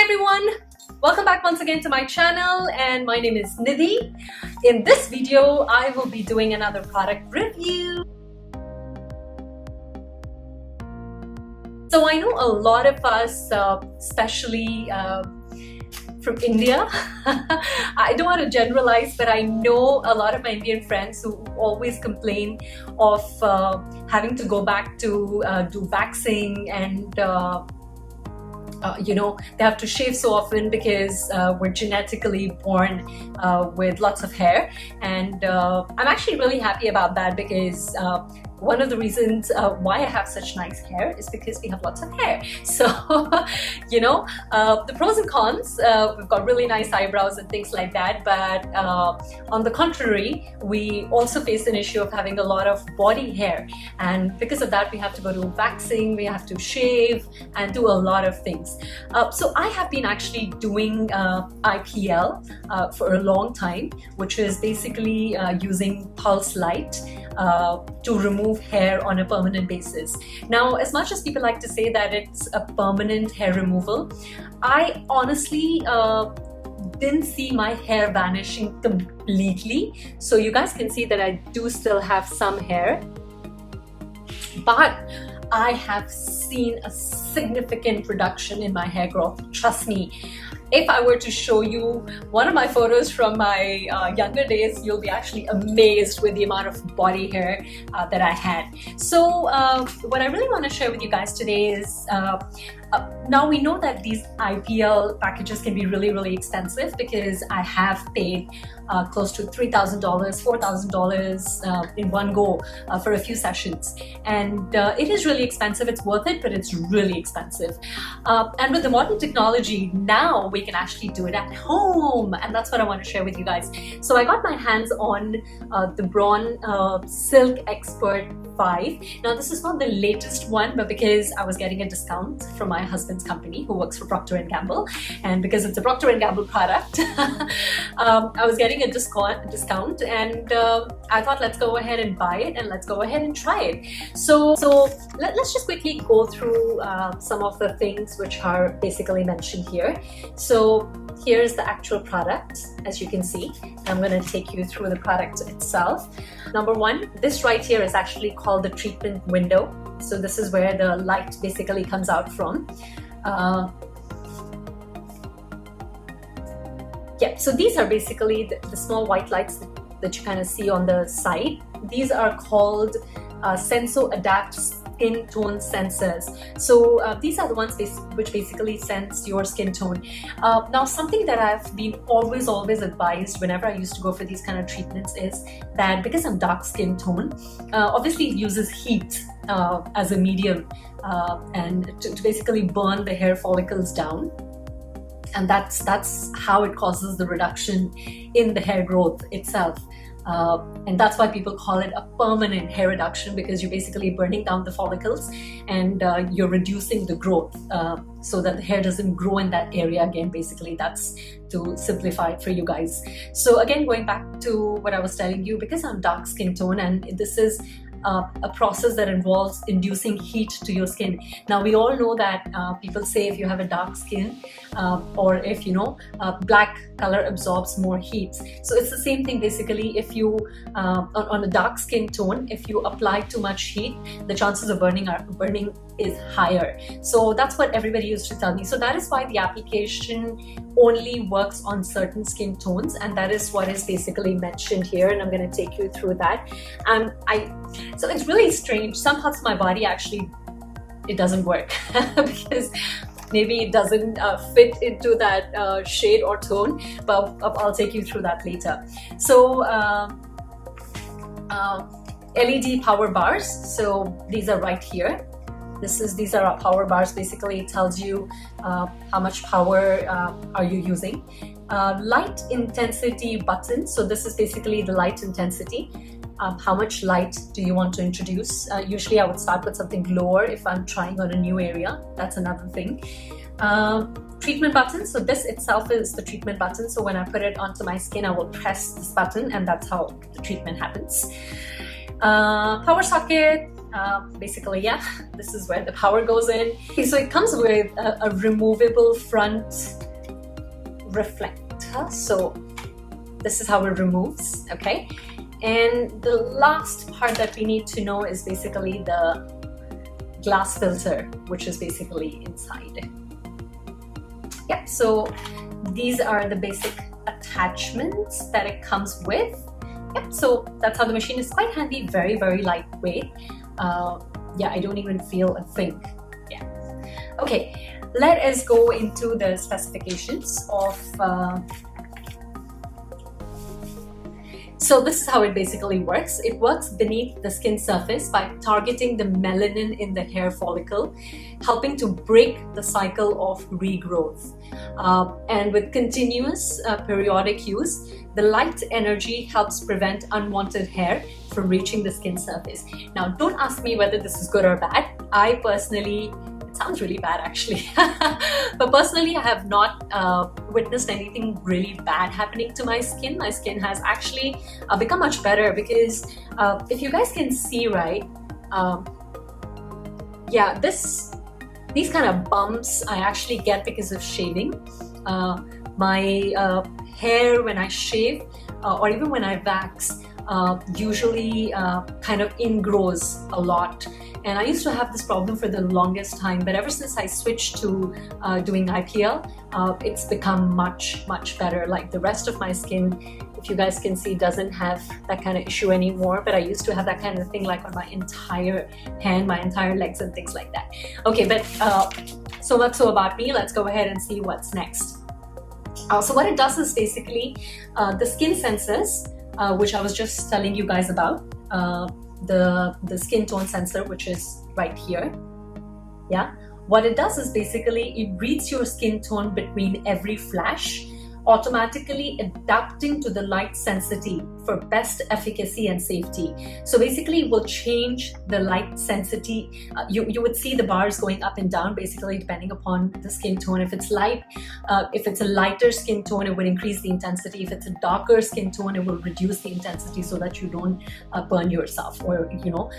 everyone, welcome back once again to my channel, and my name is Nidhi. In this video I will be doing another product review. So I know a lot of us, especially from India, I don't want to generalize, but I know a lot of my Indian friends who always complain of having to go back to do waxing, and they have to shave so often because we're genetically born with lots of hair. And I'm actually really happy about that, because one of the reasons why I have such nice hair is because we have lots of hair. So, the pros and cons, we've got really nice eyebrows and things like that. But on the contrary, we also face an issue of having a lot of body hair. And because of that, we have to go to waxing, we have to shave and do a lot of things. So I have been actually doing IPL for a long time, which is basically using pulse light to remove hair on a permanent basis. Now, as much as people like to say that it's a permanent hair removal, I honestly didn't see my hair vanishing completely. So you guys can see that I do still have some hair, but I have seen a significant reduction in my hair growth. Trust me. If I were to show you one of my photos from my younger days, you'll be actually amazed with the amount of body hair that I had. So what I really want to share with you guys today is, now we know that these IPL packages can be really, really expensive, because I have paid close to $3,000, $4,000 in one go for a few sessions. And it is really expensive. It's worth it, but it's really expensive. And with the modern technology, now we can actually do it at home. And that's what I want to share with you guys. So I got my hands on the Braun Silk Expert 5. Now, this is not the latest one, but because I was getting a discount from my husband's company, who works for Procter & Gamble, and because it's a Procter & Gamble product, I was getting a discount, and I thought, let's go ahead and buy it, and let's go ahead and try it. So let's just quickly go through some of the things which are basically mentioned here. So here's the actual product, as you can see. I'm going to take you through the product itself. Number one, this right here is actually called the treatment window. So this is where the light basically comes out from. Yeah, so these are basically the small white lights that you kind of see on the side. These are called Senso-Adapt skin tone sensors. So these are the ones which basically sense your skin tone. Now, something that I've been always advised whenever I used to go for these kind of treatments is that, because I'm dark skin tone, obviously it uses heat as a medium and to basically burn the hair follicles down. And that's how it causes the reduction in the hair growth itself. And that's why people call it a permanent hair reduction, because you're basically burning down the follicles and you're reducing the growth so that the hair doesn't grow in that area again. Basically, that's to simplify it for you guys. So again, going back to what I was telling you, because I'm dark skin tone, and this is a process that involves inducing heat to your skin. Now, we all know that people say if you have a dark skin or if black color absorbs more heat. So it's the same thing basically. If you on a dark skin tone, if you apply too much heat, the chances of burning is higher. So that's what everybody used to tell me. So that is why the application only works on certain skin tones, and that is what is basically mentioned here, and I'm going to take you through that. So it's really strange. Some parts of my body actually, it doesn't work because maybe it doesn't fit into that shade or tone, but I'll take you through that later. So LED power bars, so these are right here. These are our power bars. Basically, it tells you how much power are you using. Light intensity button. So this is basically the light intensity. How much light do you want to introduce? Usually I would start with something lower if I'm trying on a new area. That's another thing. Treatment button. So this itself is the treatment button. So when I put it onto my skin, I will press this button, and that's how the treatment happens. Power socket. basically, yeah, this is where the power goes in. Okay, so it comes with a removable front reflector. So this is how it removes, okay? And the last part that we need to know is basically the glass filter, which is basically inside. Yep, so these are the basic attachments that it comes with. Yep, so that's how the machine is. Quite handy, very, very lightweight. Yeah, I don't even feel a thing. Yeah. Okay, let us go into the specifications of so this is how it basically works. It works beneath the skin surface by targeting the melanin in the hair follicle, helping to break the cycle of regrowth. And with continuous periodic use, the light energy helps prevent unwanted hair from reaching the skin surface. Now, don't ask me whether this is good or bad. I personally, it sounds really bad actually, but personally I have not witnessed anything really bad happening to my skin. My skin has actually become much better because if you guys can see, right, yeah, these kind of bumps I actually get because of shaving. My hair when I shave or even when I wax usually kind of ingrows a lot, and I used to have this problem for the longest time, but ever since I switched to doing IPL, it's become much better. Like the rest of my skin, if you guys can see, doesn't have that kind of issue anymore, but I used to have that kind of thing like on my entire hand, my entire legs and things like that. Okay, but so much so about me. Let's go ahead and see what's next. So what it does is basically the skin sensors, which I was just telling you guys about, the skin tone sensor, which is right here. Yeah, what it does is basically it reads your skin tone between every flash, automatically adapting to the light sensitivity for best efficacy and safety. So basically it will change the light sensitivity. You would see the bars going up and down basically depending upon the skin tone. If it's light, if it's a lighter skin tone, it would increase the intensity. If it's a darker skin tone, it will reduce the intensity so that you don't burn yourself, or you know,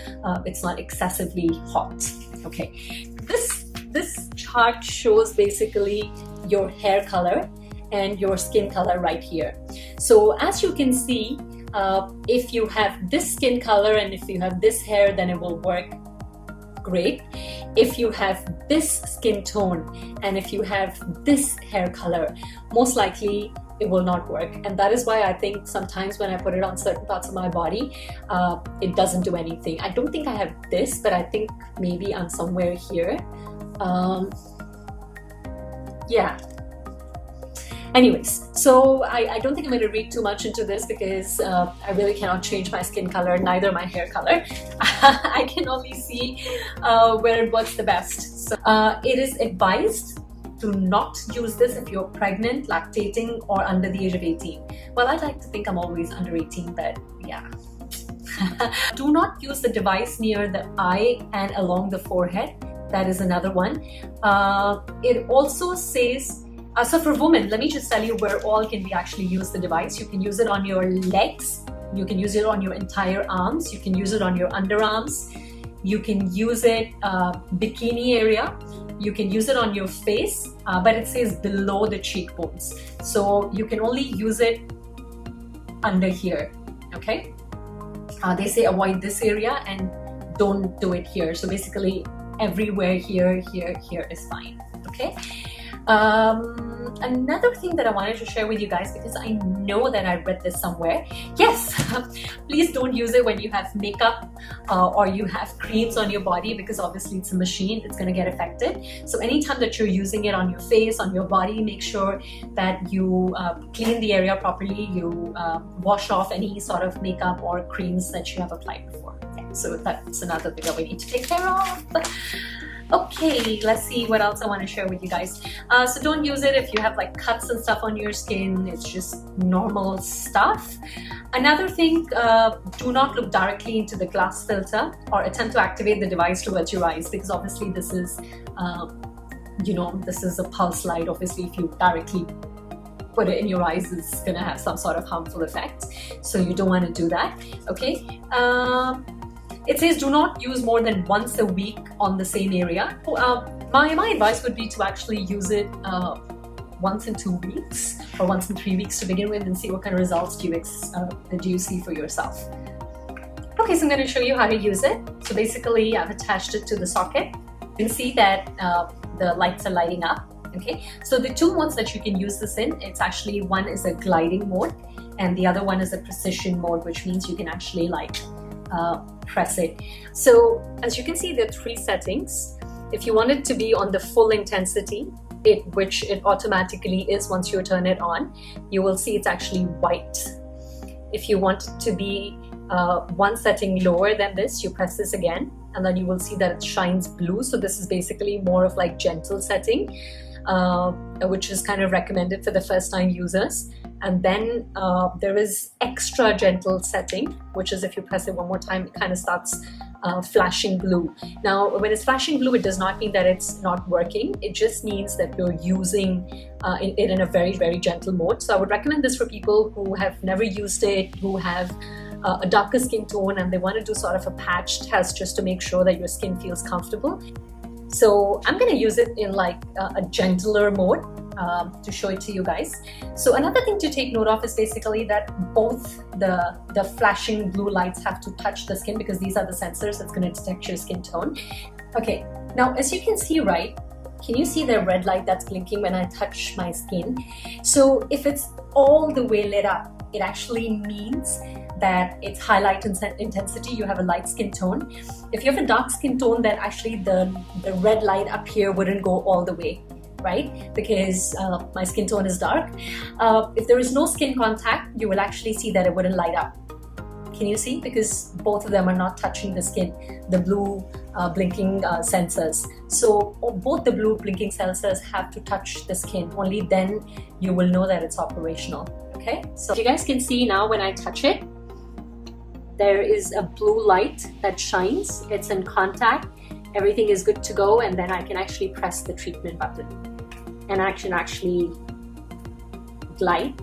it's not excessively hot. Okay, this chart shows basically your hair color and your skin color right here. So as you can see, if you have this skin color and if you have this hair, then it will work great. If you have this skin tone and if you have this hair color, most likely it will not work. And that is why I think sometimes when I put it on certain parts of my body, it doesn't do anything. I don't think I have this, but I think maybe I'm somewhere here. Yeah. Anyways, so I don't think I'm going to read too much into this because I really cannot change my skin color, neither my hair color. I can only see where it works the best. So, it is advised to not use this if you're pregnant, lactating, or under the age of 18. Well, I'd like to think I'm always under 18, but yeah. Do not use the device near the eye and along the forehead. That is another one. It also says, so for women, let me just tell you where all can we actually use the device. You can use it on your legs, you can use it on your entire arms, you can use it on your underarms, you can use it bikini area, you can use it on your face, but it says below the cheekbones. So you can only use it under here, okay? They say avoid this area and don't do it here. So basically everywhere here is fine, okay? Another thing that I wanted to share with you guys, because I know that I read this somewhere. Yes, please don't use it when you have makeup or you have creams on your body, because obviously it's a machine, it's going to get affected. So anytime that you're using it on your face, on your body, make sure that you clean the area properly, you wash off any sort of makeup or creams that you have applied before. Yeah, so that's another thing that we need to take care of. Okay, let's see what else I want to share with you guys. So don't use it if you have like cuts and stuff on your skin. It's just normal stuff. Another thing, do not look directly into the glass filter or attempt to activate the device towards your eyes, because obviously this is, you know, this is a pulse light. Obviously, if you directly put it in your eyes, it's gonna have some sort of harmful effect. So you don't want to do that, okay? It says do not use more than once a week on the same area. My advice would be to actually use it once in 2 weeks or once in 3 weeks to begin with, and see what kind of results do you see for yourself. Okay, so I'm going to show you how to use it. So basically, I've attached it to the socket. You can see that the lights are lighting up. Okay, so the two modes that you can use this in, it's actually, one is a gliding mode and the other one is a precision mode, which means you can actually like press it. So as you can see, there are 3 settings. If you want it to be on the full intensity, which it automatically is once you turn it on, you will see it's actually white. If you want it to be one setting lower than this, you press this again and then you will see that it shines blue. So this is basically more of like gentle setting, which is kind of recommended for the first time users. And then there is extra gentle setting, which is if you press it one more time, it kind of starts flashing blue. Now, when it's flashing blue, it does not mean that it's not working. It just means that you're using it in a very, very gentle mode. So I would recommend this for people who have never used it, who have a darker skin tone and they want to do sort of a patch test just to make sure that your skin feels comfortable. So I'm going to use it in like a gentler mode to show it to you guys. So another thing to take note of is basically that both the flashing blue lights have to touch the skin, because these are the sensors that's going to detect your skin tone. Okay, now as you can see, right, can you see the red light that's blinking when I touch my skin? So if it's all the way lit up, it actually means that it's highlight intensity, you have a light skin tone. If you have a dark skin tone, then actually the red light up here wouldn't go all the way, right? Because my skin tone is dark. If there is no skin contact, you will actually see that it wouldn't light up. Can you see? Because both of them are not touching the skin, the blue blinking sensors. So both the blue blinking sensors have to touch the skin. Only then you will know that it's operational. Okay, so you guys can see now when I touch it, there is a blue light that shines. It's in contact. Everything is good to go, and then I can actually press the treatment button and I can actually glide.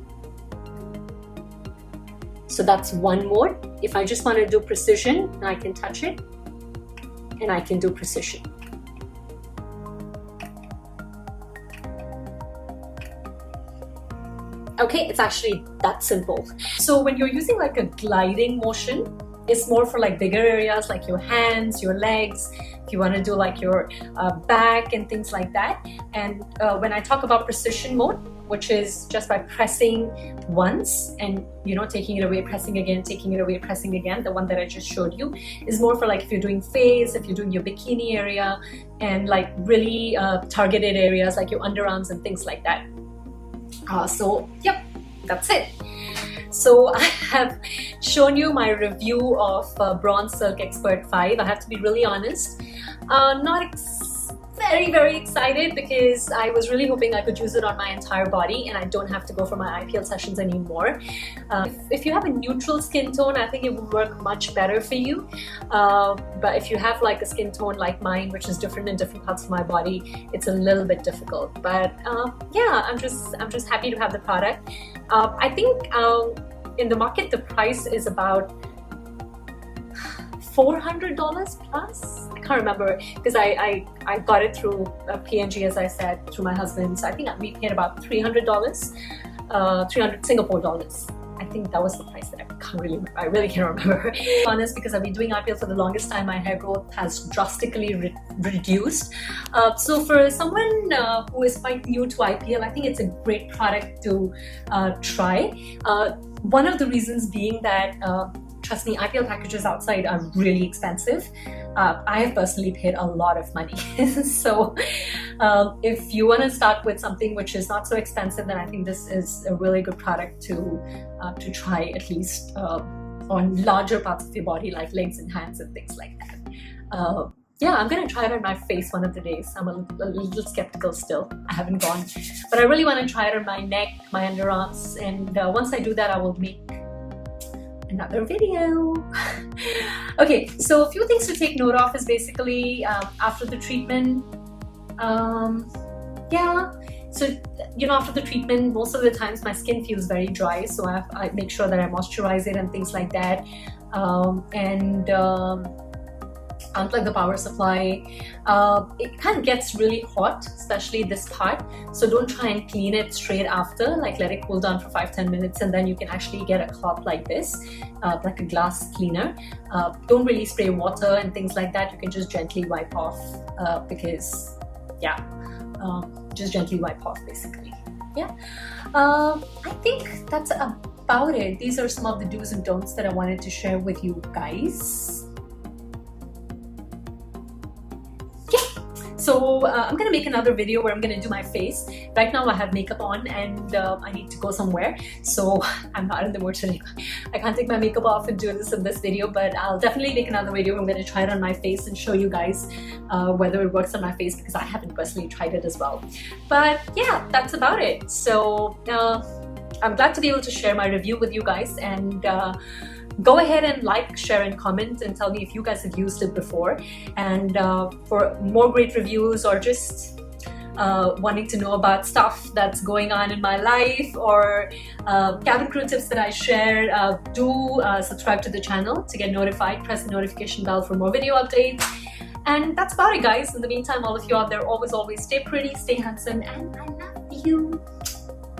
So that's one mode. If I just want to do precision, I can touch it and I can do precision. Okay, it's actually that simple. So when you're using like a gliding motion, it's more for like bigger areas like your hands, your legs, if you want to do like your back and things like that. And when I talk about precision mode, which is just by pressing once and, you know, taking it away, pressing again, taking it away, pressing again, the one that I just showed you is more for like if you're doing face, if you're doing your bikini area and like really targeted areas like your underarms and things like that. So yep, that's it. So I have shown you my review of Braun Silk Expert 5. I have to be really honest, not very excited, because I was really hoping I could use it on my entire body and I don't have to go for my IPL sessions anymore. If you have a neutral skin tone, I think it would work much better for you. But if you have like a skin tone like mine, which is different in different parts of my body, it's a little bit difficult. But yeah, I'm just happy to have the product. I think in the market the price is about $400 plus. I can't remember, because I got it through PNG, as I said, through my husband. So I think we paid about $300, 300 Singapore dollars. I think that was the price that I really can't remember. Honest, because I've been doing IPL for the longest time, my hair growth has drastically reduced. So for someone who is quite new to IPL, I think it's a great product to try. One of the reasons being that trust me, IPL packages outside are really expensive. I have personally paid a lot of money. So if you want to start with something which is not so expensive, then I think this is a really good product to try, at least on larger parts of your body like legs and hands and things like that. Yeah, I'm going to try it on my face one of the days. I'm a little skeptical still. I haven't gone. But I really want to try it on my neck, my underarms, and once I do that, I will make another video. Okay, so a few things to take note of is basically after the treatment, yeah, so you know, after the treatment, most of the times my skin feels very dry, so I make sure that I moisturize it and things like that. unplug the power supply. It kind of gets really hot, especially this part, so don't try and clean it straight after. Like, let it cool down for 5-10 minutes, and then you can actually get a cloth like this, like a glass cleaner. Don't really spray water and things like that. You can just gently wipe off, because yeah, just gently wipe off basically. Yeah, I think that's about it. These are some of the do's and don'ts that I wanted to share with you guys. So I'm gonna make another video where I'm gonna do my face. Right now I have makeup on and I need to go somewhere, so I'm not in the mood today. I can't take my makeup off and do this in this video, but I'll definitely make another video where I'm gonna try it on my face and show you guys whether it works on my face, because I haven't personally tried it as well. But yeah, that's about it. So I'm glad to be able to share my review with you guys, and go ahead and like, share, and comment and tell me if you guys have used it before. And for more great reviews, or just wanting to know about stuff that's going on in my life, or cabin crew tips that I share, do subscribe to the channel to get notified. Press the notification bell for more video updates. And that's about it, guys. In the meantime, all of you out there, always stay pretty, stay handsome, and I love you.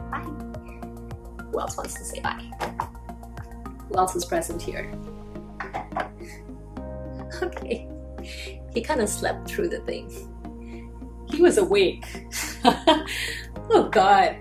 Bye. Who else wants to say bye? Who else is present here? Okay. He kind of slept through the thing. He was awake. Oh God.